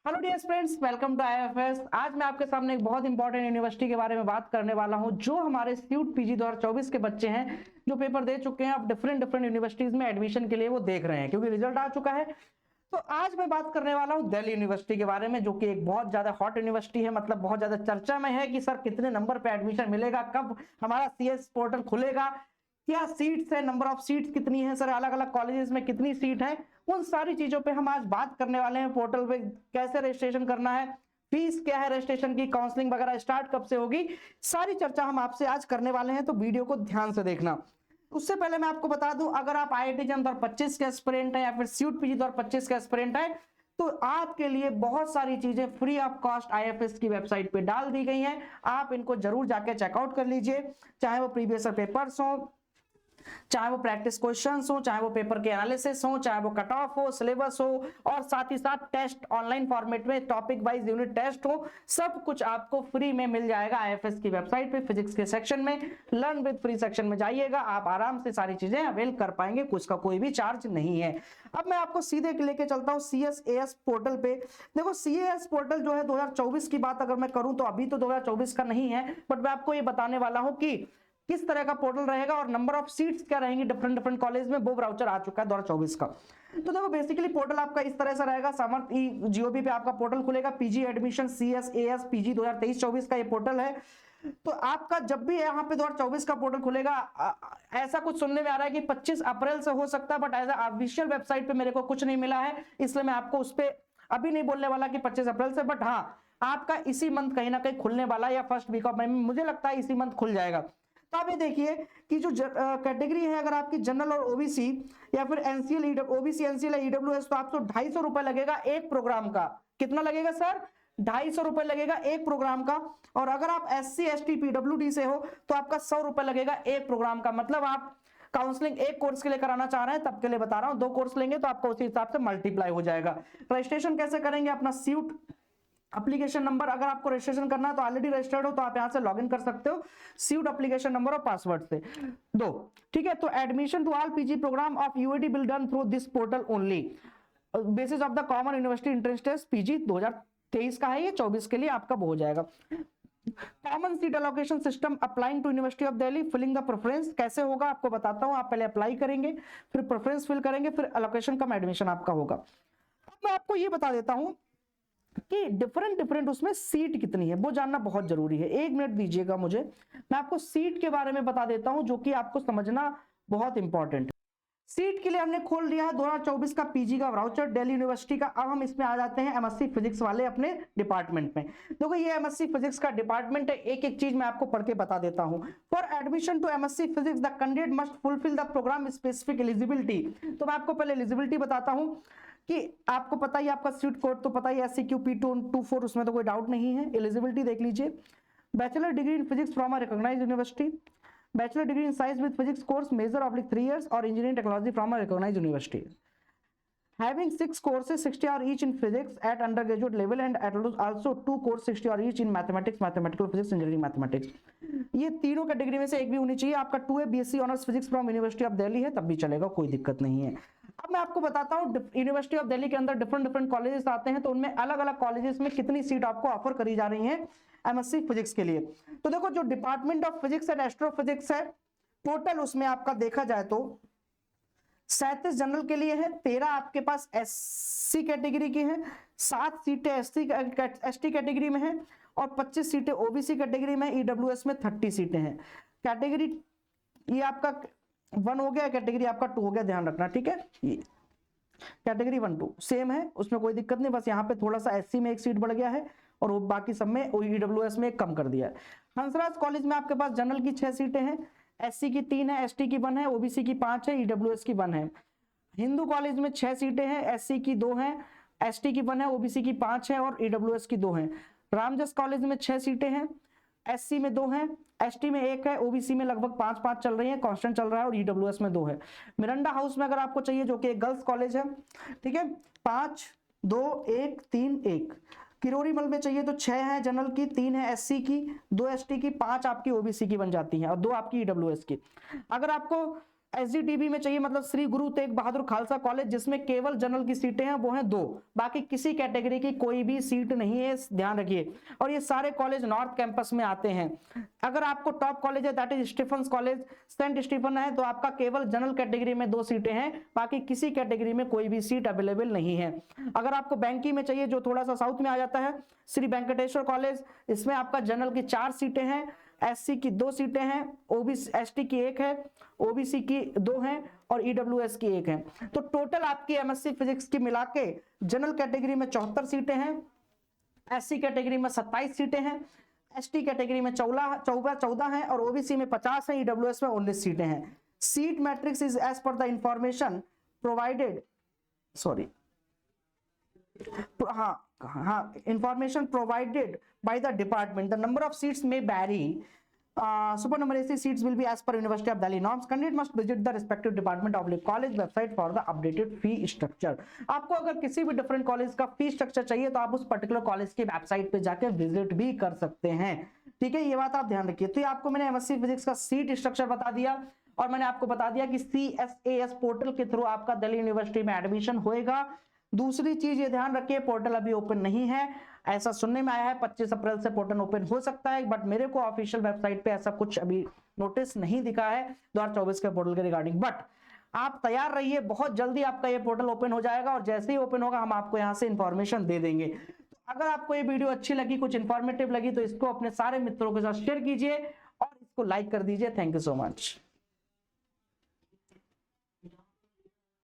Hello dear friends, welcome to IFS. आज मैं आपके सामने एक बहुत इंपॉर्टेंट यूनिवर्सिटी के बारे में बात करने वाला हूं, जो हमारे सीयूट पीजी 2024 के बच्चे हैं जो पेपर दे चुके हैं। अब डिफरेंट यूनिवर्सिटीज में एडमिशन के लिए वो देख रहे हैं क्योंकि रिजल्ट आ चुका है। तो आज मैं बात करने वाला हूं दिल्ली यूनिवर्सिटी के बारे में, जो कि एक बहुत ज्यादा हॉट यूनिवर्सिटी है। मतलब बहुत ज्यादा चर्चा में है कि सर कितने नंबर पे एडमिशन मिलेगा, कब हमारा सीएस पोर्टल खुलेगा, क्या सीट्स है, नंबर ऑफ सीट्स कितनी है, सर अलग अलग कॉलेजेस में कितनी सीट है। उन सारी चीजों पे हम आज बात करने वाले हैं। पोर्टल पे कैसे रजिस्ट्रेशन करना है, फीस क्या है रजिस्ट्रेशन की, काउंसलिंग वगैरह स्टार्ट कब से होगी, सारी चर्चा हम आपसे आज करने वाले हैं। तो वीडियो को ध्यान से देखना। उससे पहले मैं आपको बता दूं, अगर आप आईआईटी जैम 2025 के एस्पिरेंट है या फिर सीयूट पीजी 2025 के एस्पिरेंट है, तो आपके लिए बहुत सारी चीजें फ्री ऑफ कॉस्ट आईएफएस की वेबसाइट पे डाल दी गई हैं। आप इनको जरूर जाके चेकआउट कर लीजिए, चाहे वो प्रीवियस पेपर्स हो, चाहे वो प्रैक्टिस क्वेश्चंस हो, चाहे वो पेपर के एनालिसिस हो, चाहे वो कट ऑफ हो, सिलेबस हो, और साथ ही साथ टेस्ट ऑनलाइन फॉर्मेट में टॉपिक वाइज यूनिट टेस्ट हो। सब कुछ आपको फ्री में मिल जाएगा आईएफएस की वेबसाइट पे। फिजिक्स के सेक्शन में लर्न विद फ्री सेक्शन में जाइएगा, आप आराम से सारी चीजें अवेल कर पाएंगे, कुछ का कोई भी चार्ज नहीं है। अब मैं आपको सीधे लेके चलता हूं सीएसएएस पोर्टल पे। देखो सीएएस पोर्टल जो है 2024 की बात अगर मैं करूं तो अभी तो 2024 का नहीं है, बट मैं आपको ये बताने वाला हूं कि किस तरह का पोर्टल रहेगा और नंबर ऑफ सीट्स क्या रहेंगी डिफरेंट कॉलेज में। वो ब्राउचर आ चुका है 2024 का। तो देखो बेसिकली पोर्टल आपका इस तरह से रहेगा। समर्थ ई जीओबी पे आपका पोर्टल खुलेगा। पीजी एडमिशन सीएसएएस पीजी 2023-24 का ये पोर्टल है। तो आपका जब भी यहाँ पे 2024 का पोर्टल खुलेगा, ऐसा कुछ सुनने में आ रहा है कि 25 अप्रैल से हो सकता है, बट एज ऑफिशियल वेबसाइट पे मेरे को कुछ नहीं मिला है, इसलिए मैं आपको उस पर अभी नहीं बोलने वाला कि 25 अप्रैल से। बट हाँ, आपका इसी मंथ कहीं ना कहीं खुलने वाला है, या फर्स्ट वीक ऑफ मई में, मुझे लगता है इसी मंथ खुल जाएगा। तो आप ये देखिए कि जो कैटेगरी है, अगर आपकी जनरल और ओबीसी या फिर एनसीएल ओबीसी एनसीएल ईडब्ल्यूएस, तो आपको 250 रुपए लगेगा एक प्रोग्राम का। कितना लगेगा सर? 250 रुपए लगेगा एक प्रोग्राम का। और अगर आप एससी एसटी पीडब्ल्यूडी से हो तो आपका 100 रुपए लगेगा एक प्रोग्राम का। मतलब आप काउंसलिंग एक कोर्स के लिए कराना चाह रहे हैं, तब के लिए बता रहा हूं। 2 कोर्स लेंगे तो आपका उसी हिसाब से मल्टीप्लाई हो जाएगा। रजिस्ट्रेशन कैसे करेंगे? अपना सीयूट एप्लीकेशन नंबर, अगर आपको रजिस्ट्रेशन करना है तो ऑलरेडी रजिस्टर्ड हो तो आप यहां से लॉगिन कर सकते हो सीयूट एप्लीकेशन नंबर और पासवर्ड से। दो, ठीक है। तो admission to all PG programme of UAT will done through this portal only basis of the common university entrance test. PG 2023 का है ये, 24 के लिए आपका हो जाएगा। Common seat allocation system applying to University of Delhi, filling the preference. कैसे होगा आपको बताता हूं। आप पहले अप्लाई करेंगे, फिर प्रेफरेंस फिल करेंगे, फिर एलोकेशन कम एडमिशन आपका होगा। अब मैं आपको ये बता देता हूं कि डिफरेंट उसमें सीट कितनी है, वो जानना बहुत जरूरी है। 1 मिनट दीजिएगा मुझे, मैं आपको सीट के बारे में बता देता हूं, जो कि आपको समझना बहुत इंपॉर्टेंट है। सीट के लिए हमने खोल लिया है 2024 का पीजी का वाउचर दिल्ली यूनिवर्सिटी का। अब हम इसमें आ जाते हैं एमएससी फिजिक्स वाले अपने डिपार्टमेंट में। देखो ये एमएससी फिजिक्स का डिपार्टमेंट है, एक एक चीज मैं आपको पढ़ के बता देता हूं। For admission to MSc physics the candidate must fulfil the programme specific eligibility. तो मैं आपको पहले एलिजिबिलिटी बताता हूं कि आपको पता ही, आपका सीट कोड तो पता ही, SCQ P224, उसमें तो कोई डाउट नहीं है। एलिजिबिलिटी देख लीजिए। Bachelor degree in physics from a recognised university, bachelor degree in science with physics course major oblique 3 years, और engineering technology from a recognised university, having 6 courses 60 hours each in physics at undergraduate level and at also 2 courses 60 hours each in mathematics, mathematical physics, engineering mathematics। ये तीनों category में से एक भी होनी चाहिए। आपका 2A BSc honours physics from university of Delhi है, तब भी चलेगा, कोई दिक्कत नहीं है। अब मैं आपको बताता हूँ यूनिवर्सिटी ऑफ दिल्ली के अंदर डिफरेंट कॉलेजेस आते हैं, तो उनमें अलग अलग कॉलेजेस में कितनी सीट आपको ऑफर करी जा रही है एमएससी फिजिक्स के लिए। तो देखो जो department of physics and astrophysics है, टोटल उसमें आपका देखा जाए तो 37 जनरल के लिए है, 13 आपके पास एससी कैटेगरी की है, 7 सीटें एसटी कैटेगरी में है, और 25 सीटें ओबीसी कैटेगरी में। ईडब्ल्यूएस में 30 सीटें हैं। कैटेगरी ये आपका 1 हो गया, कैटेगरी आपका 2 हो गया, ध्यान रखना, ठीक है। कैटेगरी 1 2 सेम है, उसमें कोई दिक्कत नहीं। बस यहाँ पे थोड़ा सा एससी में 1 सीट बढ़ गया है, और बाकी सब में ईडब्ल्यूएस में 1 कम कर दिया है। हंसराज कॉलेज में आपके पास जनरल की 6 सीटें हैं, एससी की 3 है, एसटी की 1 है, ओबीसी की 5 है, ईडब्ल्यूएस की 1 है। हिंदू कॉलेज में 6 सीटें हैं, एससी की 2 हैं, एसटी की 1 है, ओबीसी की 5 है, और ईडब्ल्यूएस की 2 हैं। रामजस कॉलेज में 6 सीटें हैं, एससी में 2 हैं, एसटी में 1 है, ओबीसी में लगभग 5-5 चल रही है, कांस्टेंट चल रहा है, और ईडब्ल्यूएस में 2 है। मिरांडा हाउस में अगर आपको चाहिए, जो कि एक गर्ल्स कॉलेज है, ठीक है, 5 2 1 3 1। किरोरी मल में चाहिए तो 6 है जनरल की, 3 है एससी की, 2 एसटी की, 5 आपकी ओबीसी की बन जाती हैं, और 2 आपकी ईडब्ल्यूएस की। अगर आपको एसजीटीबी में चाहिए मतलब श्री गुरु तेग बहादुर खालसा कॉलेज, जिसमें केवल जनरल की सीटें हैं वो हैं 2, बाकी किसी कैटेगरी की कोई भी सीट नहीं है, ध्यान रखिए। और ये सारे कॉलेज नॉर्थ कैंपस में आते हैं। अगर आपको टॉप कॉलेज है that is Stephen's College, Saint Stephen है, तो आपका केवल जनरल कैटेगरी में 2 सीटें हैं, बाकी किसी कैटेगरी में कोई भी सीट अवेलेबल नहीं है। अगर आपको बैंकिंग में चाहिए जो थोड़ा सा साउथ में आ जाता है, श्री वेंकटेश्वर कॉलेज, इसमें आपका जनरल की 4 सीटें हैं, एससी की 2 सीटें हैं, ओबीसी एसटी की 1 है, ओबीसी की 2 हैं और ईडब्ल्यूएस की 1 है। तो टोटल आपकी एमएससी फिजिक्स की मिला के जनरल कैटेगरी में 74 सीटें हैं, एससी कैटेगरी में 27 सीटें हैं, एसटी कैटेगरी में 14 हैं और ओबीसी में 50 हैं, ईडब्ल्यूएस में 19 सीटें हैं। Seat matrix is as per the information provided, sorry information provided by the department. The number of seats may vary. Supernumerary seats will be as per University of Delhi norms. Candidate must visit the respective department of college website for the updated fee structure. आपको अगर किसी भी different college का fee structure चाहिए तो आप उस particular college की वेबसाइट पे जाके विजिट भी कर सकते हैं, ठीक है, ये बात आप ध्यान रखिए। तो ये आपको मैंने एमएससी फिजिक्स का सीट स्ट्रक्चर बता दिया और मैंने आपको बता दिया कि CSAS पोर्टल के थ्रू आपका दिल्ली यूनिवर्सिटी में एडमिशन होएगा। दूसरी चीज ये ध्यान रखिए, पोर्टल अभी ओपन नहीं है, ऐसा सुनने में आया है 25 अप्रैल से पोर्टल ओपन हो सकता है, बट मेरे को ऑफिशियल वेबसाइट पे ऐसा कुछ अभी नोटिस नहीं दिखा है 2024 के पोर्टल के रिगार्डिंग। बट आप तैयार रहिए, बहुत जल्दी आपका ये पोर्टल ओपन हो जाएगा और जैसे ही ओपन होगा हम आपको यहाँ से इंफॉर्मेशन दे देंगे। अगर आपको ये वीडियो अच्छी लगी, कुछ इंफॉर्मेटिव लगी, तो इसको अपने सारे मित्रों के साथ शेयर कीजिए और इसको लाइक कर दीजिए। Thank you so much.